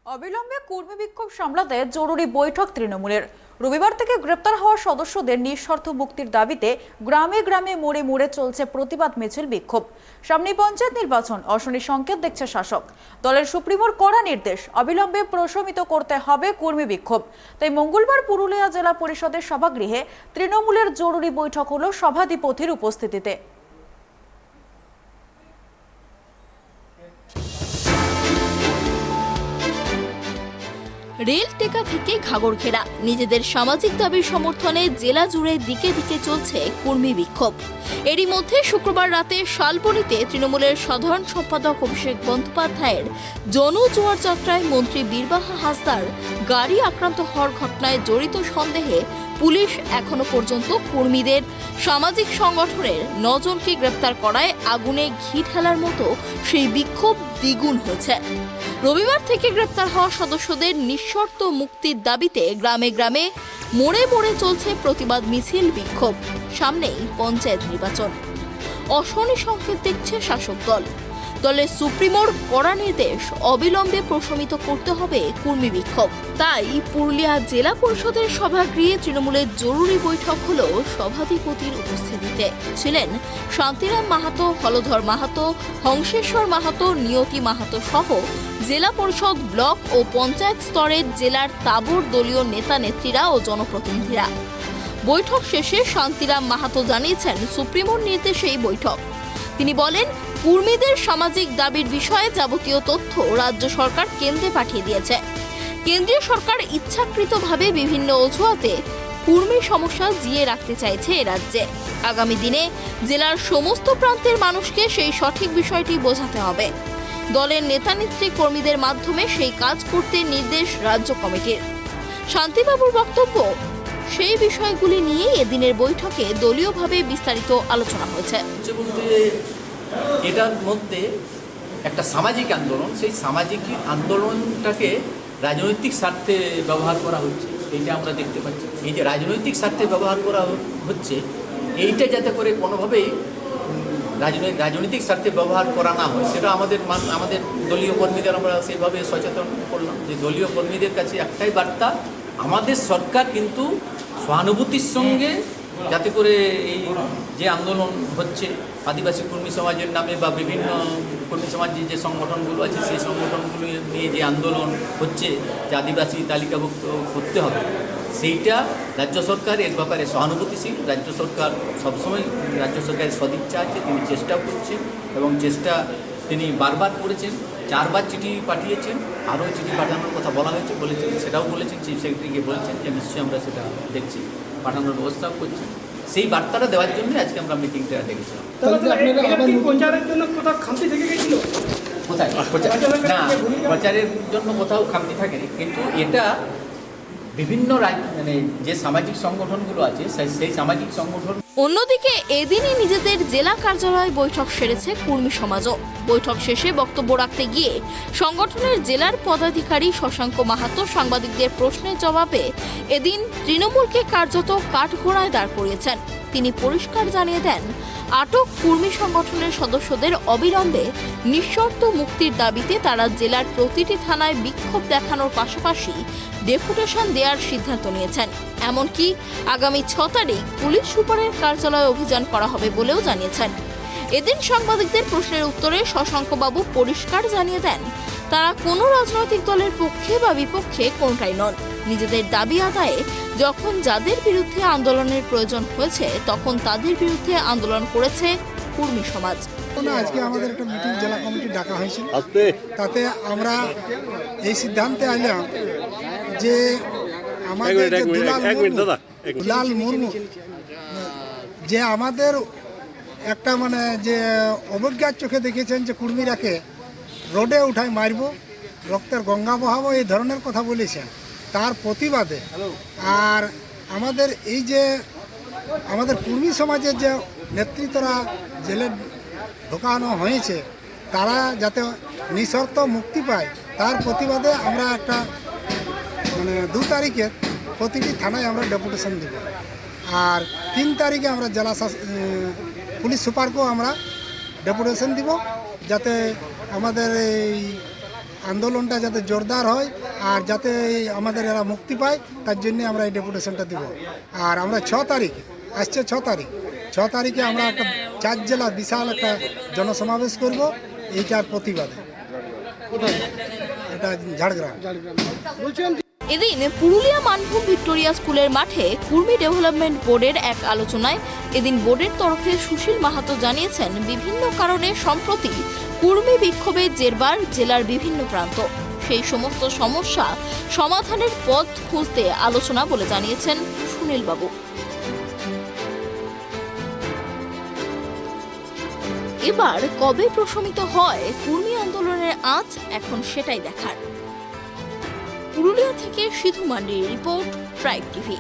অবিলম্বে কর্মী বিক্ষোভ সামলাতে জরুরি বৈঠক তৃণমূলের। রবিবার থেকে গ্রেপ্তার হওয়া সদস্যদের নিঃশর্ত মুক্তির দাবিতে গ্রামে গ্রামে মোড়ে মোড়ে চলছে প্রতিবাদ মিছিল বিক্ষোভ। সামনে পঞ্চায়েত নির্বাচন, অশনি সংকেত দেখছে শাসক দলের সুপ্রিমোর কড়া নির্দেশ, অবিলম্বে প্রশমিত করতে হবে কর্মী বিক্ষোভ। তাই মঙ্গলবার পুরুলিয়া জেলা পরিষদের সভাগৃহে তৃণমূলের জরুরি বৈঠক হলো সভাধিপতির উপস্থিতিতে। রেল টেকা থেকে ঘাগড়ঘেরা নিজেদের সামাজিক দাবির সমর্থনে জেলা জুড়ে দিকে দিকে চলছে কর্মী বিক্ষোভ। এরই মধ্যে শুক্রবার রাতে শালবনীতে তৃণমূলের সাধারণ সম্পাদক অভিষেক বন্দ্যোপাধ্যায়ের জনজোয়ার যাত্রায় মন্ত্রী বীরবাহা হাসদার গাড়ি আক্রান্ত হওয়ার ঘটনায় জড়িত সন্দেহে পুলিশ এখনো পর্যন্ত কর্মীদের সামাজিক সংগঠনের 9 জনকে গ্রেপ্তার করায় আগুনে ঘি ঢালার মতো সেই বিক্ষোভ দ্বিগুণ হয়েছে। রবিবার থেকে গ্রেপ্তার হওয়া সদস্যদের নিঃশর্ত মুক্তির দাবিতে গ্রামে গ্রামে মোড়ে মোড়ে চলছে প্রতিবাদ মিছিল বিক্ষোভ। সামনেই পঞ্চায়েত নির্বাচন, অশনি সংকেত দেখছে শাসক দল। দলের সুপ্রিমোর কড়া নির্দেশ, অবিলম্বে প্রশমিত করতে হবে কর্মী বিক্ষোভ। তাই পুরুলিয়া জেলা পরিষদের সভাগৃহে তৃণমূলের জরুরি বৈঠক হলো সভাধিপতির উপস্থিতিতে। ছিলেন শান্তিরাম মাহাতো, হলধর মাহাতো, হংসেশ্বর মাহাতো, নিয়তি মাহাতো সহ জেলা পরিষদ, ব্লক ও পঞ্চায়েত স্তরের জেলার তাবর দলীয় নেতা নেত্রীরা ও জনপ্রতিনিধিরা। বৈঠক শেষে শান্তিরাম মাহাতো জানিয়েছেন সুপ্রিমোর নির্দেশে এই বৈঠক। তিনি বলেন, কর্মীদের সামাজিক দাবির বিষয়ে যাবতীয় তথ্য রাজ্য সরকার কেন্দ্রে পাঠিয়ে দিয়েছে। কেন্দ্রীয় সরকার ইচ্ছাকৃতভাবে বিভিন্ন অজুহাতে কর্মী সমস্যা জিয়ে রাখতে চাইছে এ রাজ্যে। আগামী দিনে জেলার সমস্ত প্রান্তের মানুষকে সেই সঠিক বিষয়টি বোঝাতে হবে। দলের নেতানেত্রী কর্মীদের মাধ্যমে সেই কাজ করতে নির্দেশ রাজ্য কমিটির। শান্তিবাবুর বক্তব্য, সেই বিষয়গুলি নিয়ে এদিনের বৈঠকে দলীয়ভাবে বিস্তারিত আলোচনা হয়েছে। এটার মধ্যে একটা সামাজিক আন্দোলন, সেই সামাজিক আন্দোলনটাকে রাজনৈতিক স্বার্থে ব্যবহার করা হচ্ছে, এইটা আমরা দেখতে পাচ্ছি। এই যে রাজনৈতিক স্বার্থে ব্যবহার করা হচ্ছে, এইটা যাতে করে কোনোভাবেই রাজনৈতিক স্বার্থে ব্যবহার করা না হয়, সেটা আমাদের দলীয় কর্মীদের আমরা সেইভাবে সচেতন করলাম যে দলীয় কর্মীদের কাছে একটাই বার্তা, আমাদের সরকার কিন্তু সহানুভূতির সঙ্গে যাতে করে এই যে আন্দোলন হচ্ছে আদিবাসী কর্মী সমাজের নামে বা বিভিন্ন কর্মী সমাজের যে সংগঠনগুলো আছে সেই সংগঠনগুলো নিয়ে যে আন্দোলন হচ্ছে যে আদিবাসী তালিকাভুক্ত করতে হবে, সেইটা রাজ্য সরকার এর ব্যাপারে সহানুভূতিশীল। রাজ্য সরকার সবসময় রাজ্য সরকারের সদিচ্ছা আছে, তিনি চেষ্টা করছেন এবং চেষ্টা তিনি বারবার করেছেন। 4 বার চিঠি পাঠিয়েছেন, আরও চিঠি পাঠানোর কথা বলেছেন, সেটাও বলেছেন, চিফ সেক্রেটারিকে বলেছেন যে নিশ্চয়ই আমরা সেটা দেখছি, পাঠানোর ব্যবস্থাও করছি। সেই বার্তাটা দেওয়ার জন্য আজকে আমরা মিটিংটা ডেকেছিলাম। কোথায় না, প্রচারের জন্য কোথাও খামতি থাকেনি, কিন্তু এটা বিভিন্ন যে সামাজিক সংগঠনগুলো আছে সেই সামাজিক সংগঠন। অন্যদিকে এদিনই নিজেদের জেলা কার্যালয়ে বৈঠক সেরেছে কর্মী সমাজও। বৈঠক শেষে বক্তব্য রাখতে গিয়ে সংগঠনের জেলার পদাধিকারী শশাঙ্ক মাহাতো সাংবাদিকদের প্রশ্নের জবাবে এদিন তৃণমূলকে কার্যত কাঠগড়ায় দাঁড় করিয়েছেন। তিনি পরিষ্কার জানিয়ে দেন, আটক কর্মী সংগঠনের সদস্যদের অবিলম্বে নিঃশর্ত মুক্তির দাবিতে তারা জেলার প্রতিটি থানায় বিক্ষোভ দেখানোর পাশাপাশি ডেপুটেশন দেওয়ার সিদ্ধান্ত নিয়েছেন। এমনকি আগামী 6 তারিখ পুলিশ সুপারের কার্যালয়ে অভিযান করা হবে বলেও জানিয়েছেন। এদিন সাংবাদিকদের প্রশ্নের উত্তরে শশাঙ্কবাবু পরিষ্কার জানিয়ে দেন, তারা কোনো রাজনৈতিক দলের পক্ষে বা বিপক্ষে কোনটাই নন। নিজেদের দাবি আদায়ে যখন যাদের বিরুদ্ধে আন্দোলনের প্রয়োজন হয়েছে তখন তাদের বিরুদ্ধে আন্দোলন করেছে কর্মী সমাজ। আজকে আমাদের একটা মিটিং জেলা কমিটি ডাকা হয়েছিল, তাতে আমরা এই সিদ্ধান্তে আইলাম যে আমাদের দুলাল মুর্মু যে আমাদের একটা যে অবজ্ঞার চোখে দেখেছেন যে কর্মীরাকে রোডে উঠায় মারব, রক্তের গঙ্গা বহাবো, এই ধরনের কথা বলেছেন। তার প্রতিবাদে আর আমাদের এই যে আমাদের কর্মী সমাজের যে নেতৃত্বরা জেলে ঢোকানো হয়েছে, তারা যাতে নিঃশর্ত মুক্তি পায় তার প্রতিবাদে আমরা একটা 2 তারিখে প্রতিটি থানায় আমরা ডেপুটেশন দেব। আর 3 তারিখে আমরা জেলা পুলিশ সুপারকেও আমরা ডেপুটেশন দিব, যাতে আমাদের এই আন্দোলনটা যাতে জোরদার হয় আর যাতে আমাদের এরা মুক্তি পায়, তার জন্য আমরা এই ডেপুটেশনটা দিব। আর আমরা 6 তারিখ আসছে, 6 তারিখে আমরা একটা 4 জেলা বিশাল একটা জনসমাবেশ করব এইটার প্রতিবাদে। এটা ঝাড়গ্রাম। এদিন পুরুলিয়া মানভূম ভিক্টোরিয়া স্কুলের মাঠে কুর্মী ডেভেলপমেন্ট বোর্ডের এক আলোচনায় এদিন বোর্ডের তরফে সুশীল মাহাতো জানিয়েছেন, বিভিন্ন কারণে সম্প্রতি কুর্মী বিক্ষোভের জেরবার জেলার বিভিন্ন প্রান্ত, সেই সমস্ত সমস্যা সমাধানের পথ খুঁজতে আলোচনা বলে জানিয়েছেন সুনীলবাবু। এবার কবে প্রশমিত হয় কুর্মী আন্দোলনের আঁচ, এখন সেটাই দেখার। পুরুলিয়া থেকে সিধু মান্ডির রিপোর্ট, ট্রাইব টিভি।